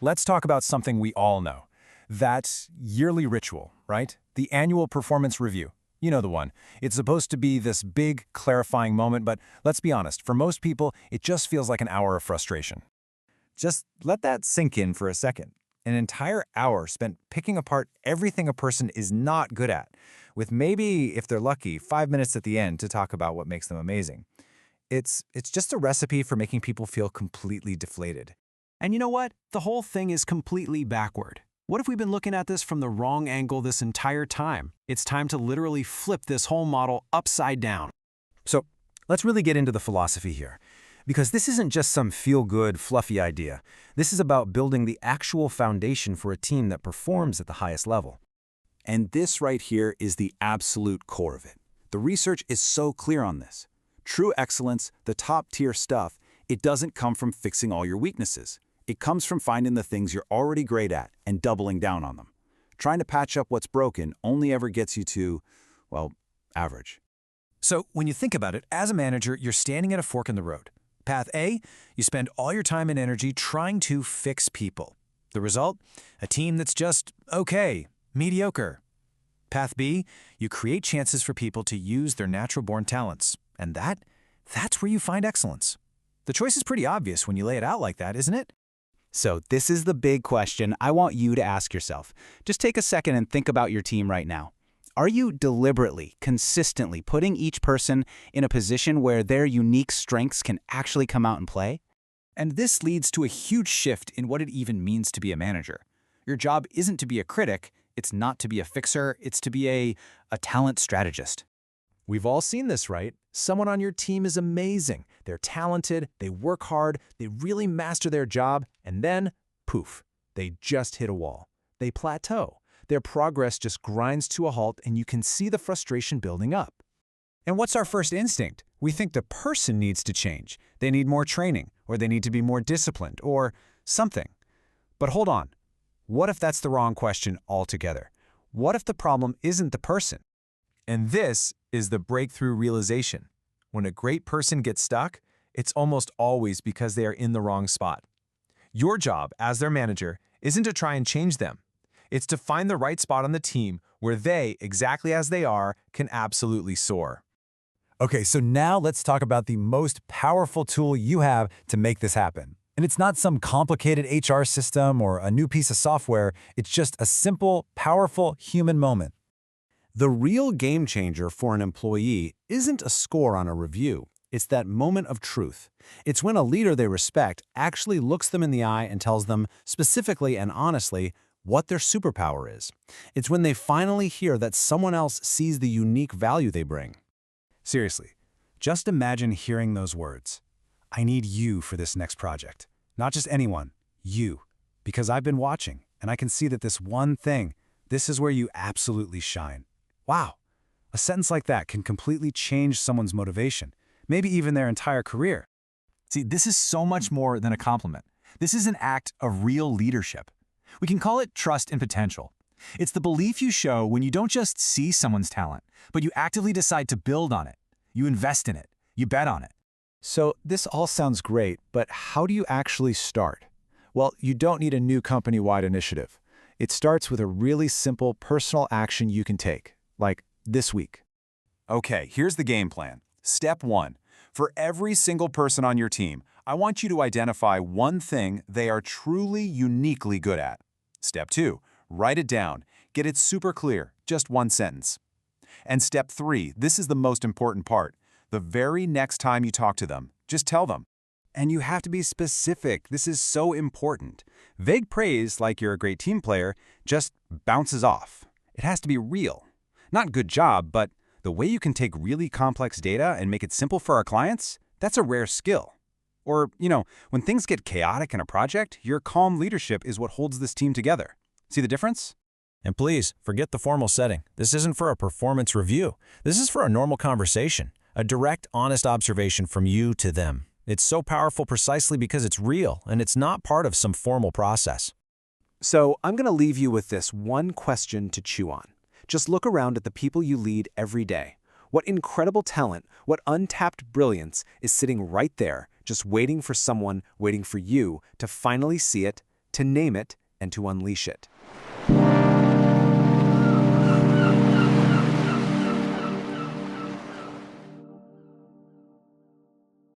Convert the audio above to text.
let's talk about something we all know. That yearly ritual, right? The annual performance review. You know the one. It's supposed to be this big, clarifying moment, but let's be honest, for most people, it just feels like an hour of frustration. Just let that sink in for a second. An entire hour spent picking apart everything a person is not good at, with maybe, if they're lucky, 5 minutes at the end to talk about what makes them amazing. It's just a recipe for making people feel completely deflated. And you know what? The whole thing is completely backward. What if we've been looking at this from the wrong angle this entire time? It's time to literally flip this whole model upside down. So let's really get into the philosophy here, because this isn't just some feel-good, fluffy idea. This is about building the actual foundation for a team that performs at the highest level. And this right here is the absolute core of it. The research is so clear on this. True excellence, the top-tier stuff, it doesn't come from fixing all your weaknesses. It comes from finding the things you're already great at and doubling down on them. Trying to patch up what's broken only ever gets you to, well, average. So when you think about it, as a manager, you're standing at a fork in the road. Path A, you spend all your time and energy trying to fix people. The result? A team that's just okay, mediocre. Path B, you create chances for people to use their natural-born talents. And that's where you find excellence. The choice is pretty obvious when you lay it out like that, isn't it? So this is the big question I want you to ask yourself. Just take a second and think about your team right now. Are you deliberately, consistently putting each person in a position where their unique strengths can actually come out and play? And this leads to a huge shift in what it even means to be a manager. Your job isn't to be a critic, it's not to be a fixer, it's to be a talent strategist. We've all seen this, right? Someone on your team is amazing. They're talented, they work hard, they really master their job, and then, poof, they just hit a wall. They plateau. Their progress just grinds to a halt, and you can see the frustration building up. And what's our first instinct? We think the person needs to change. They need more training, or they need to be more disciplined, or something. But hold on. What if that's the wrong question altogether? What if the problem isn't the person? And this is the breakthrough realization. When a great person gets stuck, it's almost always because they are in the wrong spot. Your job as their manager isn't to try and change them. It's to find the right spot on the team where they, exactly as they are, can absolutely soar. Okay, so now let's talk about the most powerful tool you have to make this happen. And it's not some complicated HR system or a new piece of software. It's just a simple, powerful human moment. The real game changer for an employee isn't a score on a review. It's that moment of truth. It's when a leader they respect actually looks them in the eye and tells them specifically and honestly what their superpower is. It's when they finally hear that someone else sees the unique value they bring. Seriously, just imagine hearing those words. I need you for this next project. Not just anyone, you. Because I've been watching, and I can see that this one thing, this is where you absolutely shine. Wow, a sentence like that can completely change someone's motivation, maybe even their entire career. See, this is so much more than a compliment. This is an act of real leadership. We can call it trust and potential. It's the belief you show when you don't just see someone's talent, but you actively decide to build on it. You invest in it. You bet on it. So this all sounds great, but how do you actually start? Well, you don't need a new company-wide initiative. It starts with a really simple personal action you can take, like this week. Okay, here's the game plan. Step 1. For every single person on your team, I want you to identify one thing they are truly uniquely good at. Step 2. Write it down. Get it super clear, just one sentence. And step 3, this is the most important part. The very next time you talk to them, just tell them. And you have to be specific. This is so important. Vague praise, like you're a great team player, just bounces off. It has to be real. Not good job, but the way you can take really complex data and make it simple for our clients, that's a rare skill. Or, when things get chaotic in a project, your calm leadership is what holds this team together. See the difference? And please, forget the formal setting. This isn't for a performance review. This is for a normal conversation, a direct, honest observation from you to them. It's so powerful precisely because it's real, and it's not part of some formal process. So I'm going to leave you with this one question to chew on. Just look around at the people you lead every day. What incredible talent, what untapped brilliance is sitting right there, just waiting for someone, waiting for you to finally see it, to name it, and to unleash it.